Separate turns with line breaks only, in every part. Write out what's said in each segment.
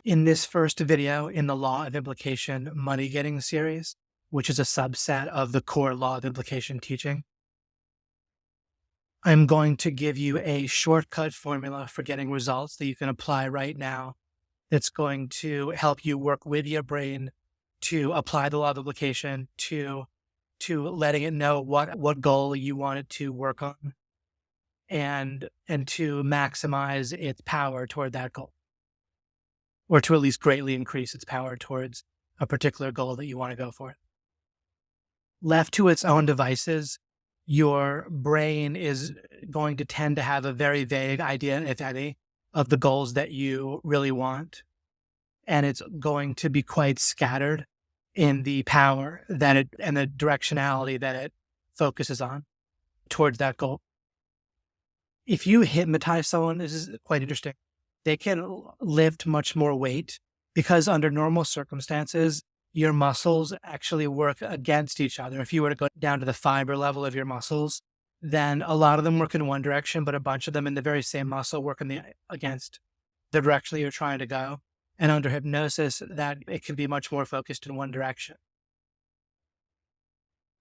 In this first video in the Law of Implication Money Getting series, which is a subset of the core Law of Implication teaching, I'm going to give you a shortcut formula for getting results that you can apply right now that's going to help you work with your brain to apply the Law of Implication to letting it know what goal you want it to work on and to maximize its power toward that goal, or to at least greatly increase its power towards a particular goal that you want to go for. Left to its own devices, your brain is going to tend to have a very vague idea, if any, of the goals that you really want. And it's going to be quite scattered in the power that it and the directionality that it focuses on towards that goal. If you hypnotize someone, this is quite interesting. They can lift much more weight because under normal circumstances, your muscles actually work against each other. If you were to go down to the fiber level of your muscles, then a lot of them work in one direction, but a bunch of them in the very same muscle work against the direction that you're trying to go. And under hypnosis, that it can be much more focused in one direction.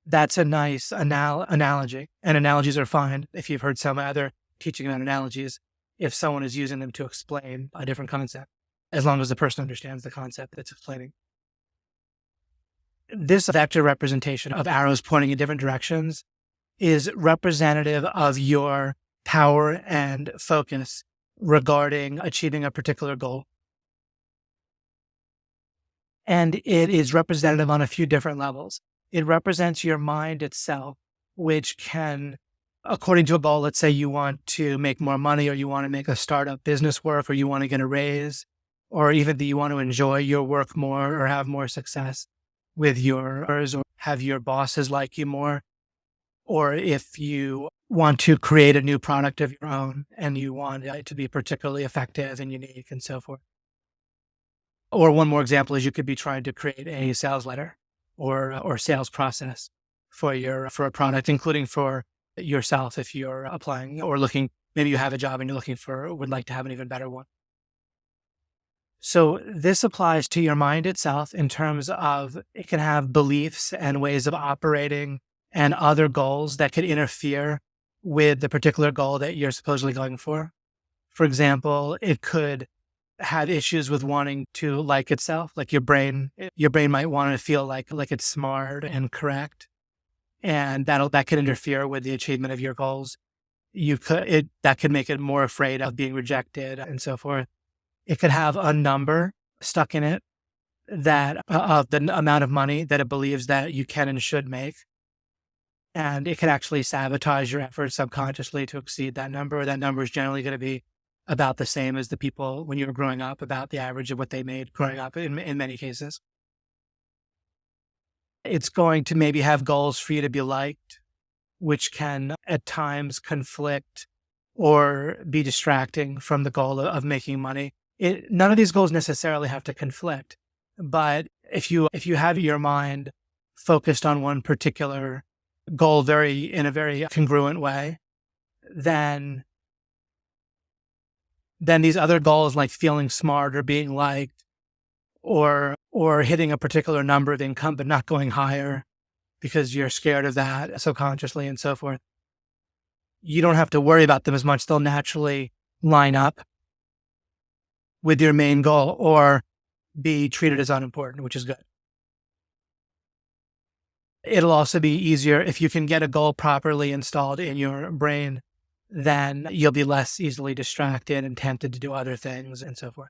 That's a nice analogy, and analogies are fine if you've heard some other teaching about analogies, if someone is using them to explain a different concept, as long as the person understands the concept that's explaining. This vector representation of arrows pointing in different directions is representative of your power and focus regarding achieving a particular goal. And it is representative on a few different levels. It represents your mind itself, which can, according to a goal, let's say you want to make more money, or you want to make a startup business work, or you want to get a raise, or even that you want to enjoy your work more or have more success with yours, or have your bosses like you more, or if you want to create a new product of your own and you want it to be particularly effective and unique and so forth. Or one more example is you could be trying to create a sales letter or sales process for a product, including for yourself if you're applying or looking, maybe you have a job and you're would like to have an even better one. So this applies to your mind itself in terms of it can have beliefs and ways of operating and other goals that could interfere with the particular goal that you're supposedly going for. For example, it could have issues with wanting to like itself, like your brain might want to feel like it's smart and correct. And that could interfere with the achievement of your goals. That could make it more afraid of being rejected and so forth. It could have a number stuck in it that of the amount of money that it believes that you can and should make. And it can actually sabotage your efforts subconsciously to exceed that number. That number is generally going to be about the same as the people when you were growing up, about the average of what they made growing up in many cases. It's going to maybe have goals for you to be liked, which can at times conflict or be distracting from the goal of making money. None of these goals necessarily have to conflict, but if you have your mind focused on one particular goal in a very congruent way, then these other goals like feeling smart or being liked or hitting a particular number of income but not going higher because you're scared of that subconsciously and so forth, you don't have to worry about them as much. They'll naturally line up with your main goal or be treated as unimportant, which is good. It'll also be easier if you can get a goal properly installed in your brain, then you'll be less easily distracted and tempted to do other things and so forth.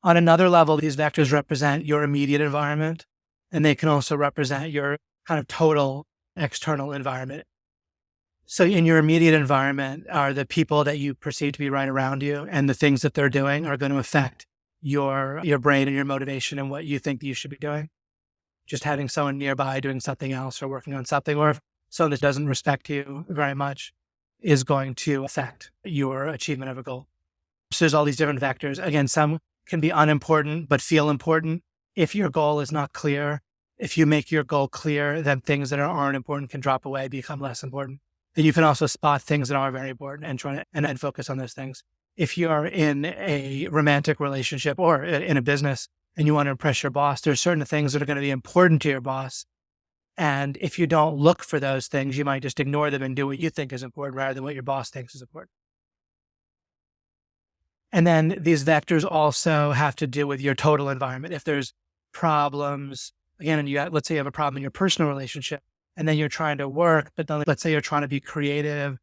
On another level, these vectors represent your immediate environment, and they can also represent your kind of total external environment. So in your immediate environment are the people that you perceive to be right around you, and the things that they're doing are going to affect your brain and your motivation and what you think that you should be doing. Just having someone nearby doing something else or working on something, or if someone that doesn't respect you very much is going to affect your achievement of a goal. So there's all these different vectors. Again, some can be unimportant but feel important. If your goal is not clear, if you make your goal clear, then things that aren't important can drop away, become less important. And you can also spot things that are very important and try to and focus on those things. if you're in a romantic relationship or in a business and you want to impress your boss, there's certain things that are going to be important to your boss. And if you don't look for those things, you might just ignore them and do what you think is important rather than what your boss thinks is important. And then these vectors also have to do with your total environment. If there's problems, again, and let's say you have a problem in your personal relationship, and then you're trying to work, but then let's say you're trying to be creative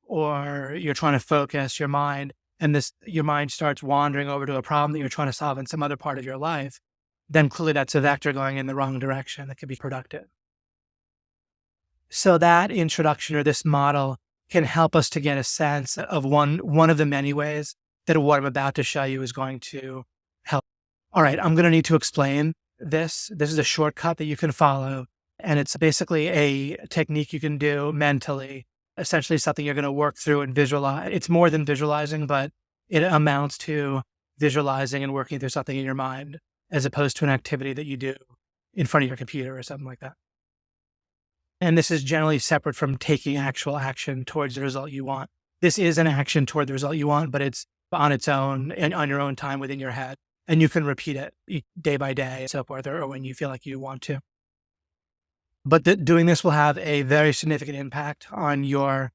or you're trying to focus your mind, and your mind starts wandering over to a problem that you're trying to solve in some other part of your life, then clearly that's a vector going in the wrong direction that could be productive. So that introduction or this model can help us to get a sense of one of the many ways that what I'm about to show you is going to help. All right, I'm going to need to explain this. This is a shortcut that you can follow, and it's basically a technique you can do mentally, essentially something you're going to work through and visualize. It's more than visualizing, but it amounts to visualizing and working through something in your mind as opposed to an activity that you do in front of your computer or something like that. And this is generally separate from taking actual action towards the result you want. This is an action toward the result you want, but it's on its own and on your own time within your head. And you can repeat it day by day and so forth, or when you feel like you want to. But doing this will have a very significant impact on your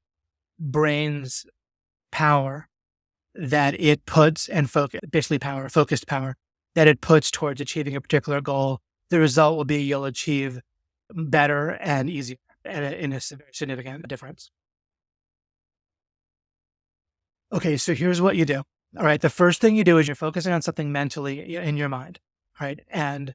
brain's power that it puts and focused power that it puts towards achieving a particular goal. The result will be you'll achieve better and easier in a very significant difference. Okay, so here's what you do. All right, the first thing you do is you're focusing on something mentally in your mind. All right, and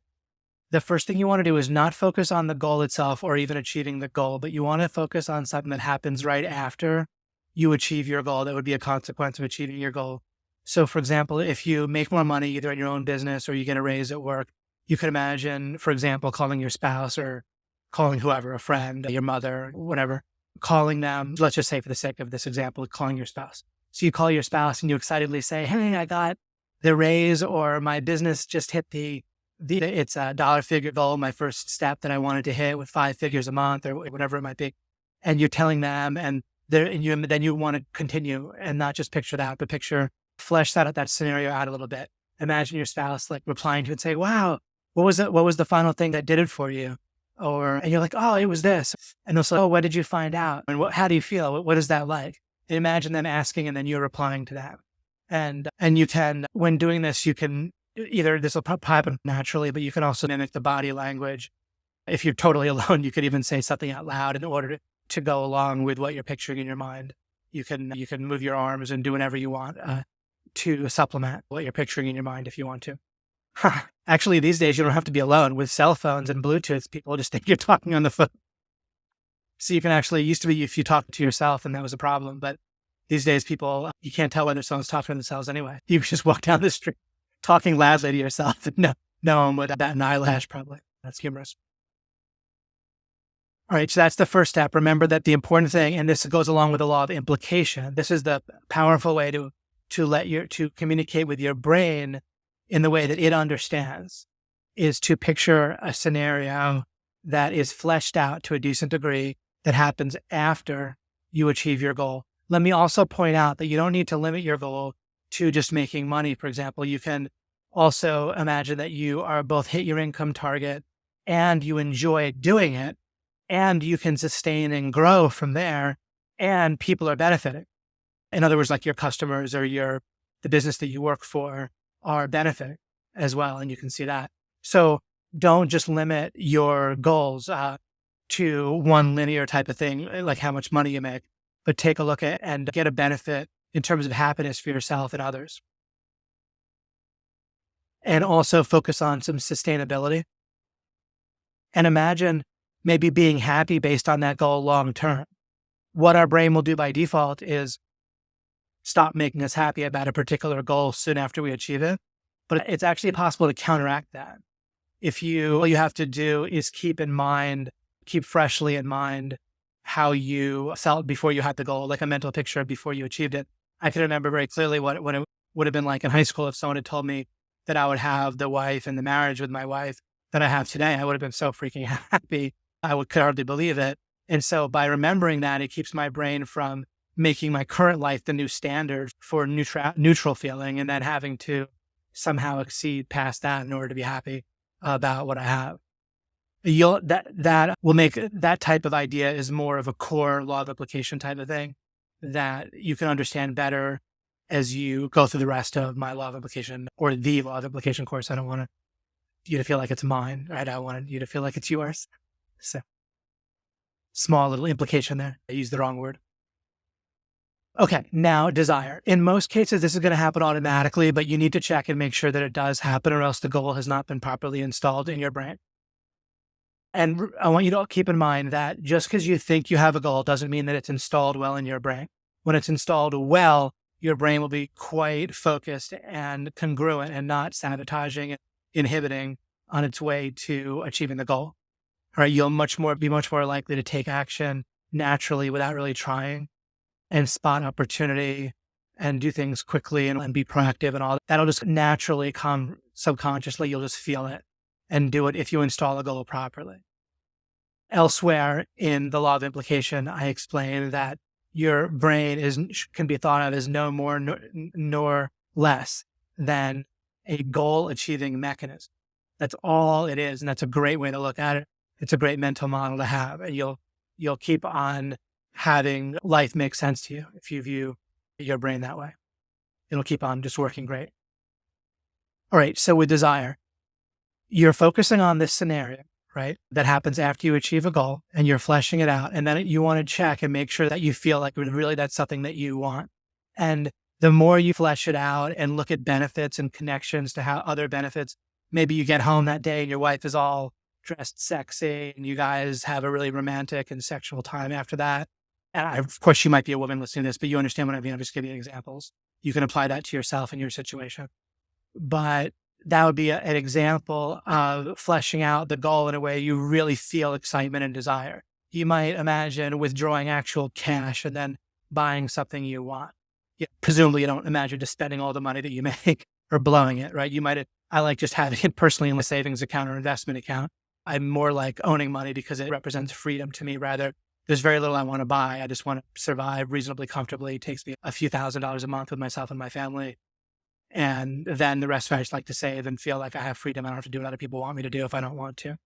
the first thing you want to do is not focus on the goal itself or even achieving the goal, but you want to focus on something that happens right after you achieve your goal that would be a consequence of achieving your goal. So for example, if you make more money either in your own business or you get a raise at work, you could imagine, for example, calling your spouse or calling whoever, a friend, your mother, whatever, calling them, let's just say for the sake of this example, calling your spouse. So you call your spouse and you excitedly say, hey, I got the raise, or my business just hit it's a dollar figure goal, my first step that I wanted to hit with 5 figures a month or whatever it might be. And you're telling them then you want to continue and not just picture that, but flesh that scenario out a little bit. Imagine your spouse like replying to it and say, wow, what was the final thing that did it for you? And you're like, oh, it was this. And they'll say, oh, what did you find out? And how do you feel? What is that like? And imagine them asking and then you're replying to that. And you can, when doing this, you can either, this will happen naturally, but you can also mimic the body language. If you're totally alone, you could even say something out loud in order to go along with what you're picturing in your mind. You can move your arms and do whatever you want to supplement what you're picturing in your mind if you want to. Actually, these days, you don't have to be alone. With cell phones and Bluetooth, people just think you're talking on the phone. So you can actually, it used to be if you talk to yourself and that was a problem, but these days people, you can't tell whether someone's talking to themselves anyway. You just walk down the street talking loudly to yourself and no one would bat an eyelash probably. That's humorous. All right, so that's the first step. Remember that the important thing, and this goes along with the law of implication, this is the powerful way to communicate with your brain in the way that it understands, is to picture a scenario that is fleshed out to a decent degree that happens after you achieve your goal. Let me also point out that you don't need to limit your goal to just making money. For example, you can also imagine that you are both hit your income target and you enjoy doing it, and you can sustain and grow from there, and people are benefiting. In other words, like your customers or the business that you work for are benefiting as well, and you can see that. So don't just limit your goals to one linear type of thing, like how much money you make, but take a look at and get a benefit in terms of happiness for yourself and others. And also focus on some sustainability. And imagine maybe being happy based on that goal long term. What our brain will do by default is stop making us happy about a particular goal soon after we achieve it. But it's actually possible to counteract that. All you have to do is keep freshly in mind how you felt before you had the goal, like a mental picture before you achieved it. I can remember very clearly what it would have been like in high school if someone had told me that I would have the wife and the marriage with my wife that I have today. I would have been so freaking happy. Could hardly believe it. And so by remembering that, it keeps my brain from making my current life the new standard for neutral feeling, and then having to somehow exceed past that in order to be happy about what I have. That will make that type of idea is more of a core law of application type of thing that you can understand better as you go through the rest of my law of application or the law of application course. I don't want you to feel like it's mine, right? I wanted you to feel like it's yours. So small little implication there. I used the wrong word. Okay, now desire. In most cases, this is going to happen automatically, but you need to check and make sure that it does happen, or else the goal has not been properly installed in your brain. And I want you to keep in mind that just because you think you have a goal doesn't mean that it's installed well in your brain. When it's installed well, your brain will be quite focused and congruent and not sabotaging and inhibiting on its way to achieving the goal. All right, you'll be much more likely to take action naturally without really trying, and spot opportunity and do things quickly and be proactive and all that. That'll just naturally come subconsciously. You'll just feel it and do it if you install a goal properly. Elsewhere in the law of implication, I explain that your brain can be thought of as no more nor less than a goal achieving mechanism. That's all it is. And that's a great way to look at it. It's a great mental model to have. And you'll keep on having life make sense to you if you view your brain that way. It'll keep on just working great. All right. So with desire, you're focusing on this scenario, right? That happens after you achieve a goal, and you're fleshing it out. And then you want to check and make sure that you feel like really that's something that you want. And the more you flesh it out and look at benefits and connections to how other benefits, maybe you get home that day and your wife is all dressed sexy and you guys have a really romantic and sexual time after that. And of course, you might be a woman listening to this, but you understand what I mean. I'm just giving you examples. You can apply that to yourself and your situation. But that would be an example of fleshing out the goal in a way you really feel excitement and desire. You might imagine withdrawing actual cash and then buying something you want. Presumably, you don't imagine just spending all the money that you make or blowing it, right? I like just having it personally in a savings account or investment account. I'm more like owning money because it represents freedom to me. Rather, there's very little I want to buy. I just want to survive reasonably comfortably. It takes me a few $1,000s a month with myself and my family. And then the rest of it I just like to save and feel like I have freedom. I don't have to do what other people want me to do if I don't want to.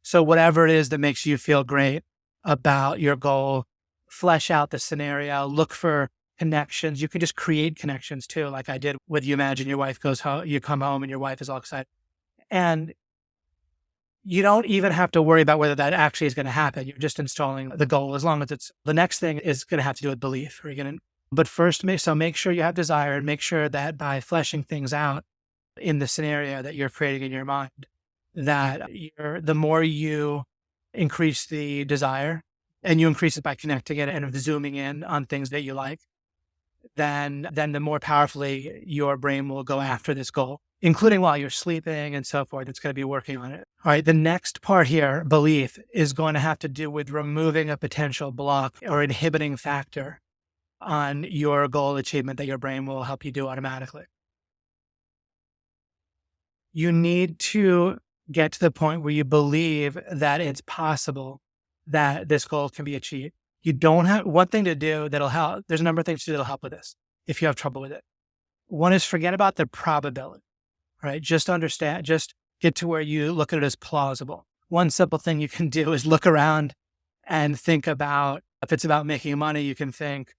So whatever it is that makes you feel great about your goal, flesh out the scenario, look for connections. You can just create connections too, like I did with you. Imagine your wife goes home, you come home and your wife is all excited. And you don't even have to worry about whether that actually is going to happen. You're just installing the goal as long as the next thing is going to have to do with belief. But first, make sure you have desire, and make sure that by fleshing things out in the scenario that you're creating in your mind, that the more you increase the desire, and you increase it by connecting it and zooming in on things that you like, then the more powerfully your brain will go after this goal, including while you're sleeping and so forth. It's going to be working on it. All right. The next part here, belief, is going to have to do with removing a potential block or inhibiting factor on your goal achievement that your brain will help you do automatically. You need to get to the point where you believe that it's possible that this goal can be achieved. You don't have one thing to do that'll help. There's a number of things to do that'll help with this if you have trouble with it. One is forget about the probability, right? Just get to where you look at it as plausible. One simple thing you can do is look around and think about, if it's about making money, you can think,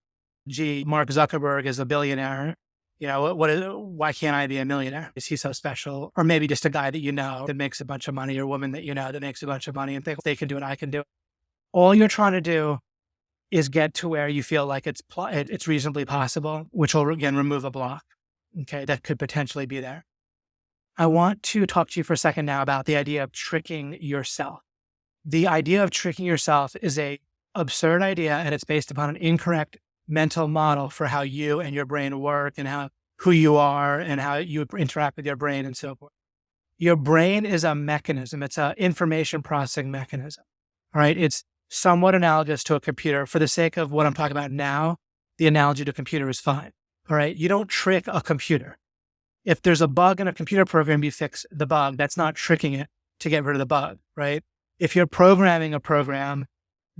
gee, Mark Zuckerberg is a billionaire. Why can't I be a millionaire? Is he so special? Or maybe just a guy that you know that makes a bunch of money, or a woman that you know that makes a bunch of money, and think they can do it, I can do it. All you're trying to do is get to where you feel like it's reasonably possible, which will again remove a block, okay, that could potentially be there. I want to talk to you for a second now about the idea of tricking yourself. The idea of tricking yourself is a absurd idea, and it's based upon an incorrect mental model for how you and your brain work and who you are and how you interact with your brain and so forth. Your brain is a mechanism. It's an information processing mechanism. All right. It's somewhat analogous to a computer. For the sake of what I'm talking about now, the analogy to a computer is fine. All right. You don't trick a computer. If there's a bug in a computer program, you fix the bug. That's not tricking it to get rid of the bug, right? If you're programming a program,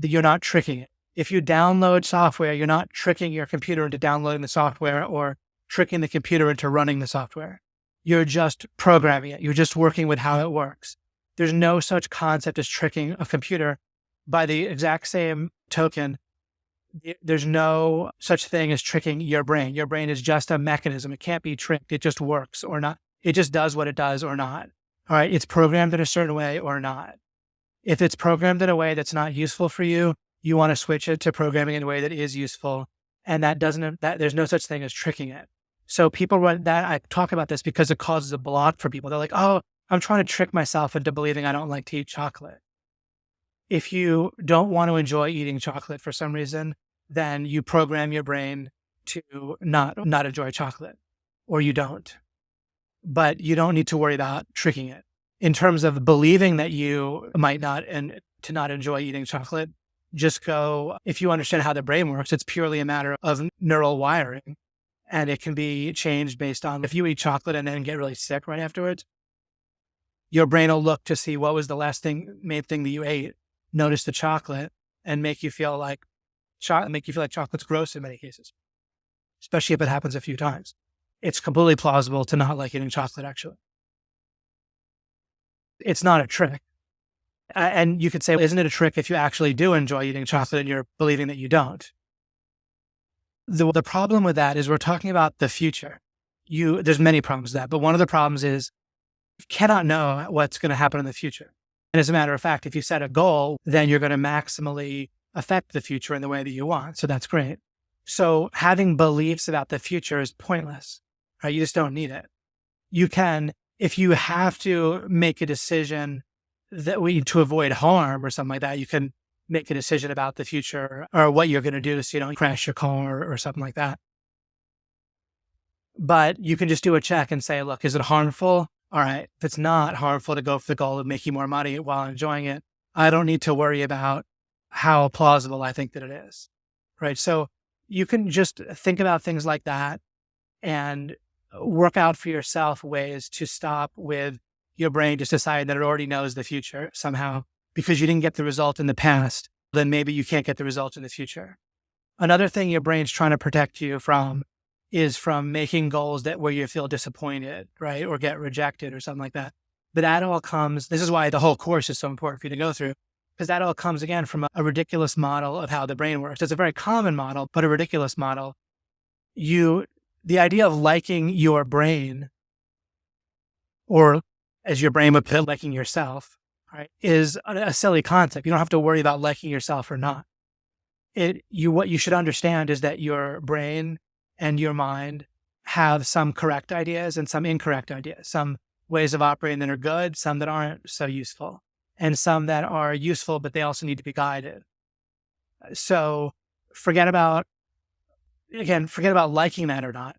you're not tricking it. If you download software, you're not tricking your computer into downloading the software or tricking the computer into running the software. You're just programming it. You're just working with how it works. There's no such concept as tricking a computer. By the exact same token, there's no such thing as tricking your brain. Your brain is just a mechanism. It can't be tricked. It just works or not. It just does what it does or not. All right. It's programmed in a certain way or not. If it's programmed in a way that's not useful for you, you want to switch it to programming in a way that is useful. And there's no such thing as tricking it. So people run that. I talk about this because it causes a block for people. They're like, oh, I'm trying to trick myself into believing I don't like to eat chocolate. If you don't want to enjoy eating chocolate for some reason, then you program your brain to not enjoy chocolate, or you don't. But you don't need to worry about tricking it. In terms of believing that you might not and to not enjoy eating chocolate, just go, if you understand how the brain works, it's purely a matter of neural wiring. And it can be changed based on if you eat chocolate and then get really sick right afterwards, your brain will look to see what was the main thing that you ate, notice the chocolate, and make you feel like chocolate's gross in many cases, especially if it happens a few times. It's completely plausible to not like eating chocolate, actually. It's not a trick. And you could say, isn't it a trick if you actually do enjoy eating chocolate and you're believing that you don't? The problem with that is we're talking about the future. There's many problems with that, but one of the problems is you cannot know what's going to happen in the future. And as a matter of fact, if you set a goal, then you're going to maximally affect the future in the way that you want. So that's great. So having beliefs about the future is pointless, right? You just don't need it. You can, if you have to make a decision to avoid harm or something like that, you can make a decision about the future or what you're going to do so you don't crash your car or something like that. But you can just do a check and say, look, is it harmful? All right. If it's not harmful to go for the goal of making more money while enjoying it, I don't need to worry about how plausible I think that it is. Right. So you can just think about things like that and work out for yourself ways to stop with your brain just deciding that it already knows the future somehow because you didn't get the result in the past. Then maybe you can't get the result in the future. Another thing your brain's trying to protect you from is from making goals where you feel disappointed, right? Or get rejected or something like that. But that all comes, this is why the whole course is so important for you to go through, because that all comes again from a ridiculous model of how the brain works. It's a very common model, but a ridiculous model. The idea of liking your brain, or as your brain would put it, liking yourself, right, is a silly concept. You don't have to worry about liking yourself or not. What you should understand is that your brain and your mind have some correct ideas and some incorrect ideas, some ways of operating that are good, some that aren't so useful, and some that are useful, but they also need to be guided. So forget about liking that or not.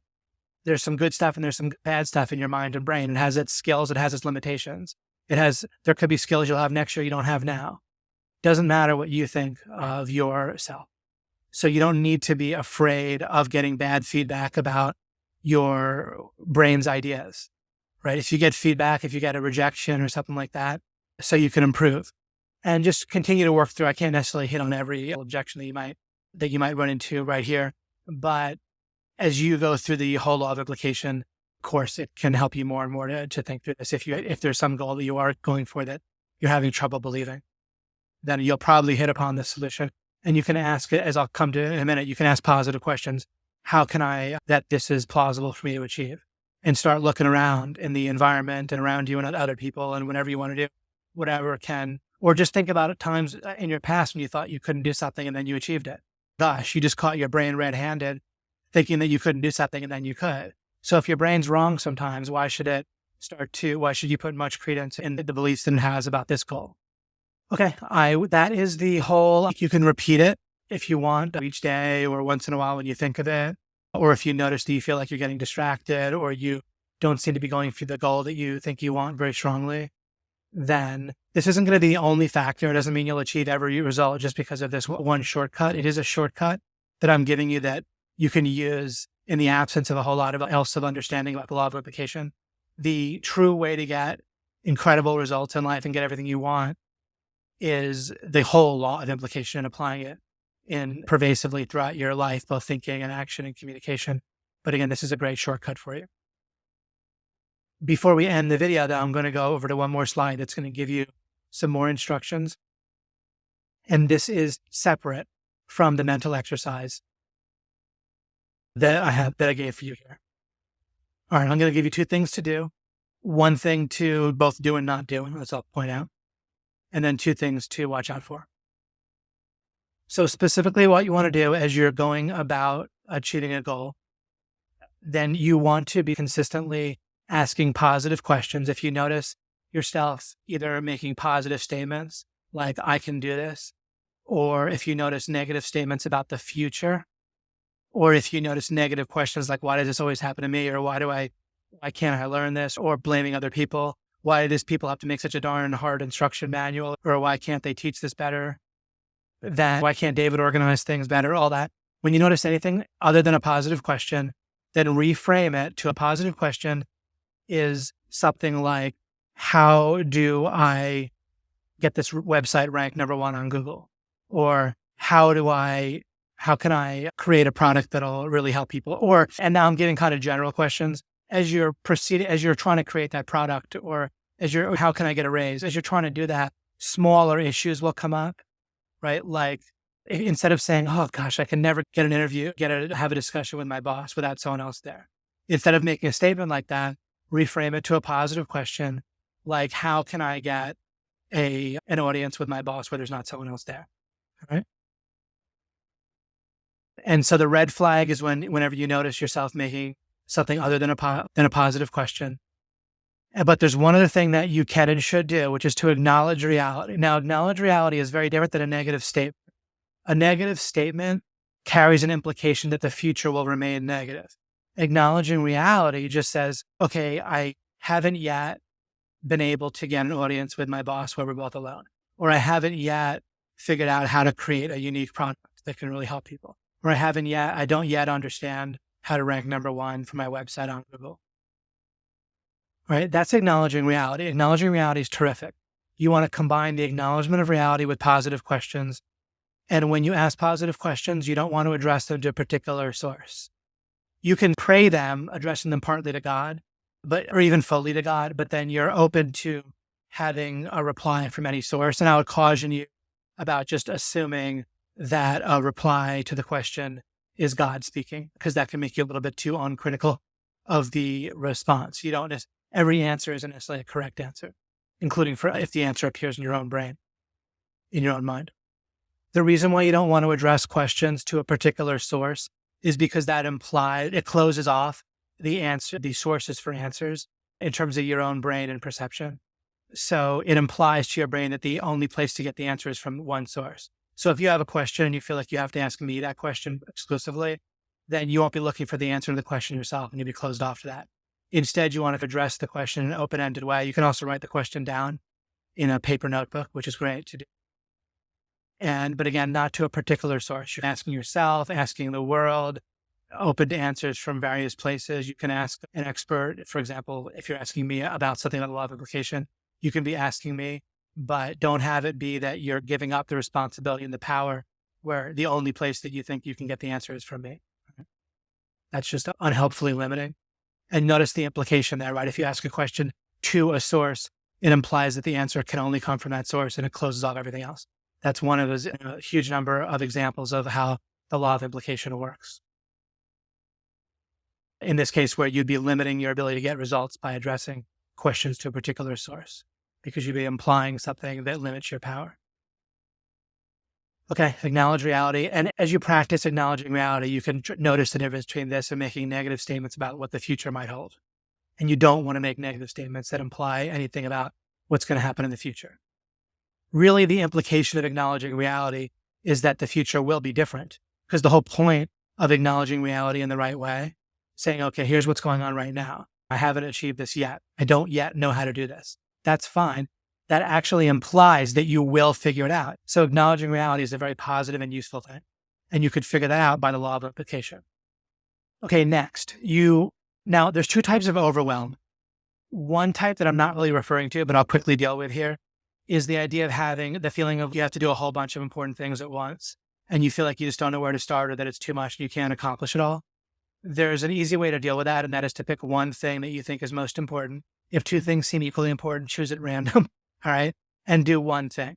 There's some good stuff and there's some bad stuff in your mind and brain. It has its skills. It has its limitations. There could be skills you'll have next year you don't have now. Doesn't matter what you think of yourself. So you don't need to be afraid of getting bad feedback about your brain's ideas, right? If you get feedback, if you get a rejection or something like that, so you can improve and just continue to work through. I can't necessarily hit on every objection that you might run into right here, but as you go through the whole law of implication course, it can help you more and more to think through this. If there's some goal that you are going for that you're having trouble believing, then you'll probably hit upon the solution. And you can ask, as I'll come to in a minute, you can ask positive questions. How can that this is plausible for me to achieve? And start looking around in the environment and around you and at other people and whatever you want to do, whatever can, or just think about times in your past when you thought you couldn't do something and then you achieved it. Gosh, you just caught your brain red-handed thinking that you couldn't do something and then you could. So if your brain's wrong sometimes, why should you put much credence in the beliefs that it has about this goal? Okay, that is the whole, you can repeat it if you want each day or once in a while when you think of it, or if you notice that you feel like you're getting distracted or you don't seem to be going for the goal that you think you want very strongly, then this isn't going to be the only factor. It doesn't mean you'll achieve every result just because of this one shortcut. It is a shortcut that I'm giving you that you can use in the absence of a whole lot else of understanding about the law of implication. The true way to get incredible results in life and get everything you want is the whole law of implication and applying it in pervasively throughout your life, both thinking and action and communication. But again, this is a great shortcut for you. Before we end the video, though, I'm going to go over to one more slide that's going to give you some more instructions. And this is separate from the mental exercise that I gave for you here. All right, I'm going to give you 2 things to do. One thing to both do and not do, as I'll point out. And then 2 things to watch out for. So specifically what you want to do as you're going about achieving a goal, then you want to be consistently asking positive questions. If you notice yourself either making positive statements like, I can do this, or if you notice negative statements about the future, or if you notice negative questions like, why does this always happen to me? Or why can't I learn this? Or blaming other people. Why does people have to make such a darn hard instruction manual? Or why can't they teach this better? Why can't David organize things better? All that. When you notice anything other than a positive question, then reframe it to a positive question is something like, how do I get this website ranked number 1 on Google? Or how can I create a product that'll really help people? And now I'm giving kind of general questions as you're trying to create that product, or how can I get a raise? As you're trying to do that, smaller issues will come up, right? Like, instead of saying, oh gosh, I can never get an interview, have a discussion with my boss without someone else there. Instead of making a statement like that, reframe it to a positive question, like, how can I get an audience with my boss where there's not someone else there, right? And so the red flag is whenever you notice yourself making something other than a positive question. But there's one other thing that you can and should do, which is to acknowledge reality. Now, acknowledge reality is very different than a negative statement. A negative statement carries an implication that the future will remain negative. Acknowledging reality just says, okay, I haven't yet been able to get an audience with my boss where we're both alone. Or I haven't yet figured out how to create a unique product that can really help people. Or I don't yet understand how to rank number 1 for my website on Google. Right? That's acknowledging reality. Acknowledging reality is terrific. You want to combine the acknowledgement of reality with positive questions. And when you ask positive questions, you don't want to address them to a particular source. You can pray them, addressing them partly to God, or even fully to God, but then you're open to having a reply from any source. And I would caution you about just assuming that a reply to the question is God speaking, because that can make you a little bit too uncritical of the response. Every answer isn't necessarily a correct answer, including if the answer appears in your own brain, in your own mind. The reason why you don't want to address questions to a particular source is because it closes off the sources for answers in terms of your own brain and perception. So it implies to your brain that the only place to get the answer is from one source. So if you have a question and you feel like you have to ask me that question exclusively, then you won't be looking for the answer to the question yourself and you'll be closed off to that. Instead, you want to address the question in an open-ended way. You can also write the question down in a paper notebook, which is great to do. But again, not to a particular source. You're asking yourself, asking the world, open to answers from various places. You can ask an expert. For example, if you're asking me about something like the law of implication, you can be asking me, but don't have it be that you're giving up the responsibility and the power where the only place that you think you can get the answer is from me. That's just unhelpfully limiting. And notice the implication there, right? If you ask a question to a source, it implies that the answer can only come from that source and it closes off everything else. That's one of those huge number of examples of how the law of implication works. In this case, where you'd be limiting your ability to get results by addressing questions to a particular source, because you'd be implying something that limits your power. Okay, acknowledge reality. And as you practice acknowledging reality, you can notice the difference between this and making negative statements about what the future might hold. And you don't want to make negative statements that imply anything about what's going to happen in the future. Really, the implication of acknowledging reality is that the future will be different, because the whole point of acknowledging reality in the right way, saying, okay, here's what's going on right now. I haven't achieved this yet. I don't yet know how to do this. That's fine. That actually implies that you will figure it out. So acknowledging reality is a very positive and useful thing. And you could figure that out by the law of implication. Okay, next, now there's 2 types of overwhelm. One type that I'm not really referring to, but I'll quickly deal with here, is the idea of having the feeling of you have to do a whole bunch of important things at once. and you feel like you just don't know where to start or that it's too much and you can't accomplish it all, there's an easy way to deal with that, and that is to pick one thing that you think is most important. If two things seem equally important, choose at random, all right, and do one thing.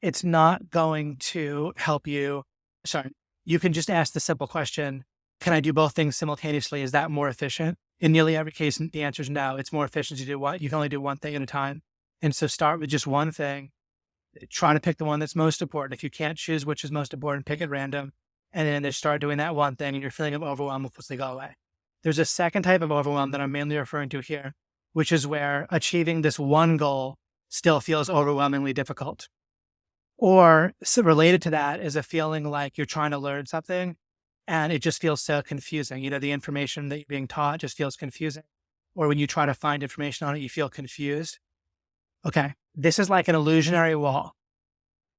It's not going to help you. Sorry, you can just ask the simple question, can I do both things simultaneously? Is that more efficient? In nearly every case, the answer is no. It's more efficient to do what? You can only do one thing at a time. And so start with just one thing. Try to pick the one that's most important. If you can't choose which is most important, pick at random. And then just start doing that one thing and your feeling of overwhelm will quickly go away. There's a second type of overwhelm that I'm mainly referring to here, which is where achieving this one goal still feels overwhelmingly difficult. Or so related to that is a feeling like you're trying to learn something and it just feels so confusing. The information that you're being taught just feels confusing. Or when you try to find information on it, you feel confused. Okay, this is like an illusionary wall.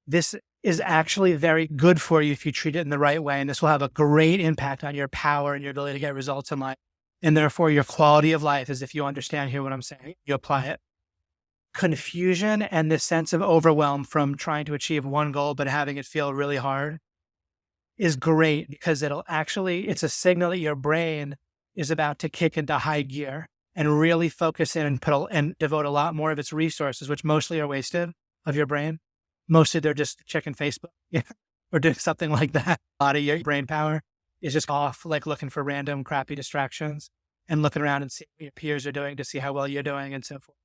This is actually very good for you if you treat it in the right way. And this will have a great impact on your power and your ability to get results in life. And therefore your quality of life is if you understand here what I'm saying, you apply it. Confusion and this sense of overwhelm from trying to achieve one goal, but having it feel really hard is great because it's a signal that your brain is about to kick into high gear and really focus in and devote a lot more of its resources, which mostly are wasted of your brain. Mostly they're just checking Facebook or doing something like that. A lot of your brain power is just off, like looking for random crappy distractions and looking around and seeing what your peers are doing to see how well you're doing and so forth.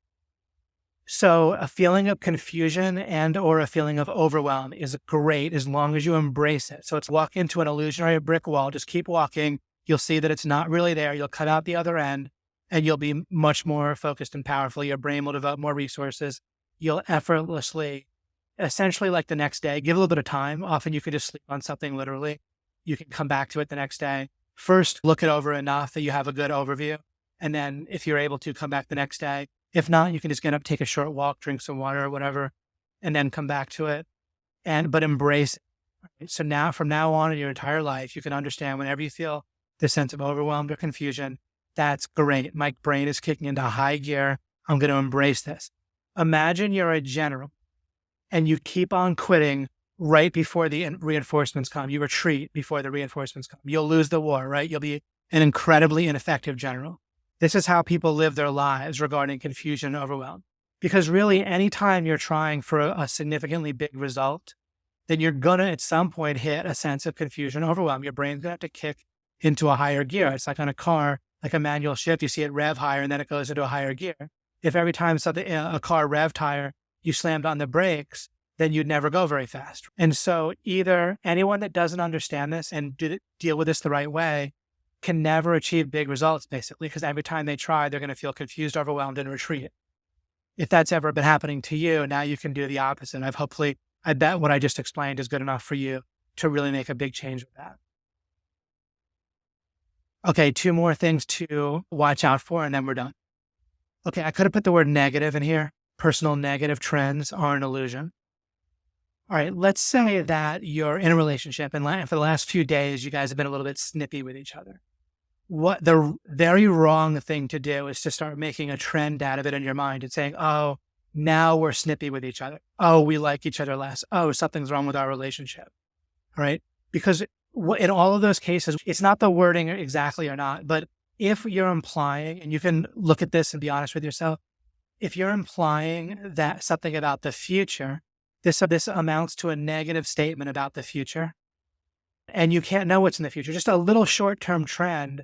So a feeling of confusion and or a feeling of overwhelm is great as long as you embrace it. So it's walk into an illusionary brick wall, just keep walking. You'll see that it's not really there. You'll cut out the other end and you'll be much more focused and powerful. Your brain will devote more resources. You'll effortlessly, essentially like the next day, give a little bit of time. Often you could just sleep on something literally. You can come back to it the next day. First, look it over enough that you have a good overview. And then if you're able to come back the next day, if not, you can just get up, take a short walk, drink some water or whatever, and then come back to it. But embrace it. Right? So now, from now on in your entire life, you can understand whenever you feel this sense of overwhelm or confusion, that's great. My brain is kicking into high gear. I'm going to embrace this. Imagine you're a general and you keep on quitting right before the reinforcements come. You retreat before the reinforcements come. You'll lose the war, right? You'll be an incredibly ineffective general. This is how people live their lives regarding confusion and overwhelm. Because really, anytime you're trying for a significantly big result, then you're going to at some point hit a sense of confusion and overwhelm. Your brain's going to have to kick into a higher gear. It's like on a car, like a manual shift, you see it rev higher and then it goes into a higher gear. If every time a car revved higher, you slammed on the brakes, then you'd never go very fast. And so either anyone that doesn't understand this and deal with this the right way can never achieve big results, basically, because every time they try, they're going to feel confused, overwhelmed, and retreat. If that's ever been happening to you, now you can do the opposite. I bet what I just explained is good enough for you to really make a big change with that. Okay, 2 more things to watch out for, and then we're done. Okay, I could have put the word negative in here. Personal negative trends are an illusion. All right, let's say that you're in a relationship and for the last few days, you guys have been a little bit snippy with each other. What the very wrong thing to do is to start making a trend out of it in your mind and saying, oh, now we're snippy with each other. Oh, we like each other less. Oh, something's wrong with our relationship. All right. Because in all of those cases, it's not the wording exactly or not, but if you're implying, and you can look at this and be honest with yourself, if you're implying that something about the future, this amounts to a negative statement about the future, and you can't know what's in the future. Just a little short-term trend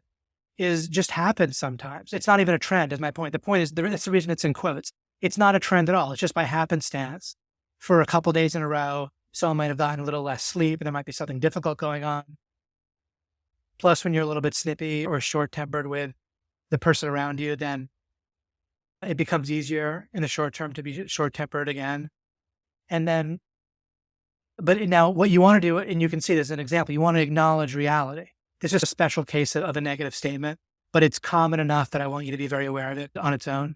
just happens sometimes. It's not even a trend, is my point. The point is, that's the reason it's in quotes. It's not a trend at all. It's just by happenstance. For a couple days in a row, someone might have gotten a little less sleep, and there might be something difficult going on. Plus, when you're a little bit snippy or short-tempered with the person around you, then it becomes easier in the short term to be short-tempered again. But now what you want to do, and you can see this as an example, you want to acknowledge reality. This is a special case of a negative statement, but it's common enough that I want you to be very aware of it on its own.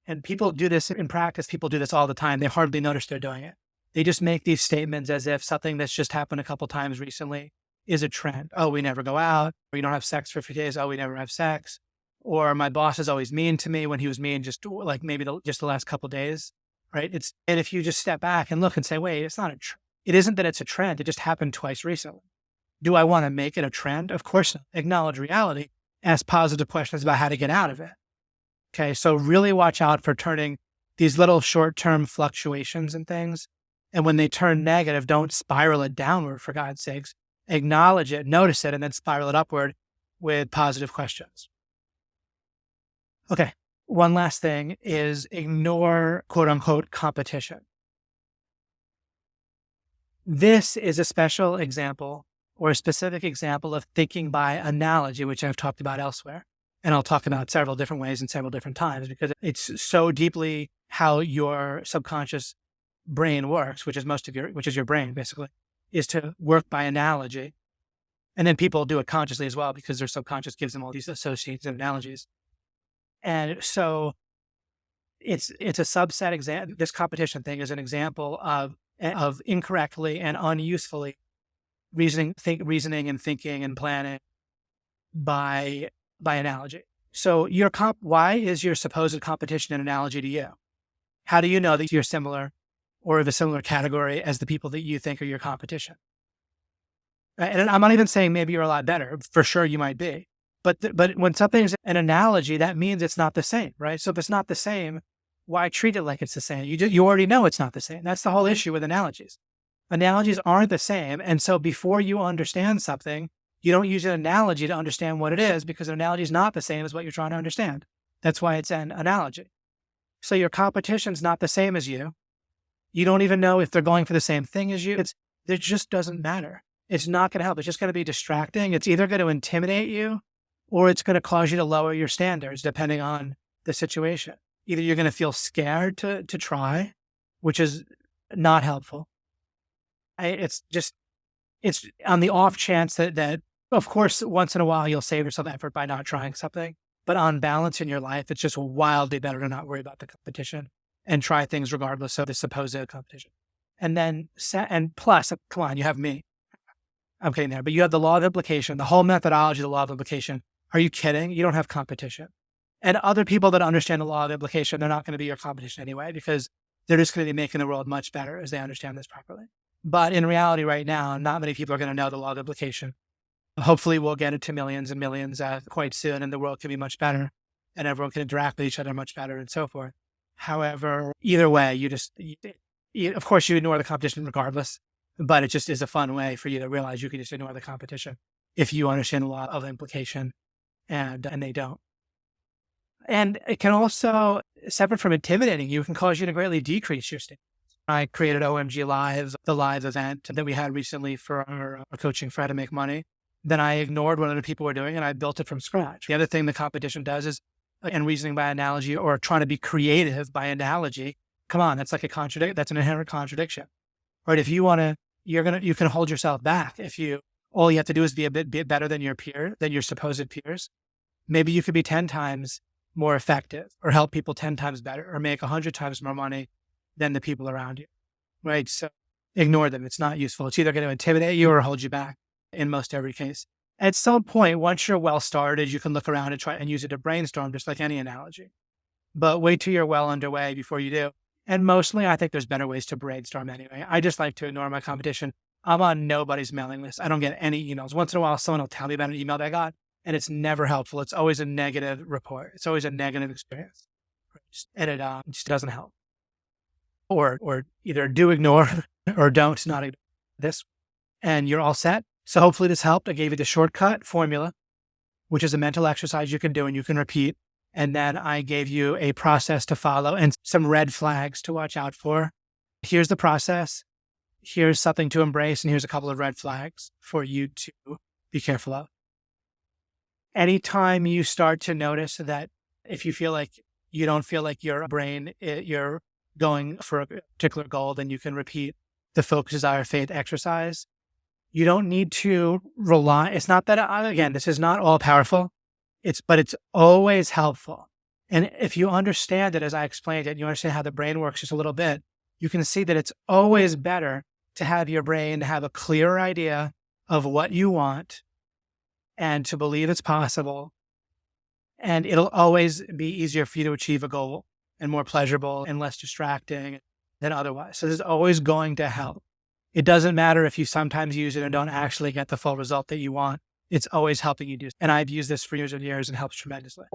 And people do this in practice. People do this all the time. They hardly notice they're doing it. They just make these statements as if something that's just happened a couple times recently is a trend. Oh, we never go out. Or we don't have sex for a few days. Oh, we never have sex. Or my boss is always mean to me when he was mean just like maybe just the last couple of days, right? And if you just step back and look and say, wait, it's not a trend. It isn't that it's a trend. It just happened twice recently. Do I want to make it a trend? Of course not. Acknowledge reality. Ask positive questions about how to get out of it. Okay. So really watch out for turning these little short-term fluctuations and things. And when they turn negative, don't spiral it downward, for God's sakes. Acknowledge it, notice it, and then spiral it upward with positive questions. Okay. One last thing is ignore quote unquote competition. This is a special example or a specific example of thinking by analogy, which I've talked about elsewhere. And I'll talk about several different ways and several different times because it's so deeply how your subconscious brain works, which is your brain basically, is to work by analogy. And then people do it consciously as well because their subconscious gives them all these associations and analogies. And so it's a subset example. This competition thing is an example of incorrectly and unusefully reasoning and thinking and planning by analogy. So why is your supposed competition an analogy to you? How do you know that you're similar or of a similar category as the people that you think are your competition? And I'm not even saying maybe you're a lot better. For sure you might be. But when something's an analogy, that means it's not the same, right? So if it's not the same, why treat it like it's the same? You already know it's not the same. That's the whole issue with analogies. Analogies aren't the same. And so before you understand something, you don't use an analogy to understand what it is because an analogy is not the same as what you're trying to understand. That's why it's an analogy. So your competition's not the same as you. You don't even know if they're going for the same thing as you. It just doesn't matter. It's not going to help. It's just going to be distracting. It's either going to intimidate you or it's going to cause you to lower your standards depending on the situation. Either you're going to feel scared to try, which is not helpful. It's on the off chance that, of course, once in a while you'll save yourself effort by not trying something. But on balance in your life, it's just wildly better to not worry about the competition and try things regardless of the supposed competition. And plus, come on, you have me. I'm kidding there, but you have the law of implication, the whole methodology of the law of implication. Are you kidding? You don't have competition. And other people that understand the law of implication, they're not going to be your competition anyway, because they're just going to be making the world much better as they understand this properly. But in reality right now, not many people are going to know the law of implication. Hopefully we'll get it to millions and millions quite soon, and the world can be much better and everyone can interact with each other much better and so forth. However, either way, of course you ignore the competition regardless, but it just is a fun way for you to realize you can just ignore the competition if you understand the law of implication and they don't. And it can also, separate from intimidating you, can cause you to greatly decrease your standards. I created OMG Live, the live event that we had recently for our coaching for how to make money. Then I ignored what other people were doing and I built it from scratch. The other thing the competition does is, and reasoning by analogy or trying to be creative by analogy, come on, that's like that's an inherent contradiction. Right? If you want to, you can hold yourself back. All you have to do is be a bit better than your supposed peers. Maybe you could be 10 times more effective or help people 10 times better or make 100 times more money than the people around you, right? So ignore them. It's not useful. It's either going to intimidate you or hold you back in most every case. At some point, once you're well started, you can look around and try and use it to brainstorm, just like any analogy. But wait till you're well underway before you do. And mostly, I think there's better ways to brainstorm anyway. I just like to ignore my competition. I'm on nobody's mailing list. I don't get any emails. Once in a while, someone will tell me about an email they got, and it's never helpful. It's always a negative report. It's always a negative experience. And it just doesn't help. Or either do ignore or don't not ignore this, and you're all set. So hopefully this helped. I gave you the shortcut formula, which is a mental exercise you can do and you can repeat. And then I gave you a process to follow and some red flags to watch out for. Here's the process. Here's something to embrace. And here's a couple of red flags for you to be careful of. Anytime you start to notice that if you feel like you don't feel like your brain, you're going for a particular goal, then you can repeat the focus, desire, faith exercise. You don't need to rely. It's not that, again, this is not all powerful. But it's always helpful. And if you understand it, as I explained it, you understand how the brain works just a little bit, you can see that it's always better to have your brain have a clearer idea of what you want and to believe it's possible. And it'll always be easier for you to achieve a goal and more pleasurable and less distracting than otherwise. So this is always going to help. It doesn't matter if you sometimes use it and don't actually get the full result that you want. It's always helping you do. And I've used this for years and years and helps tremendously.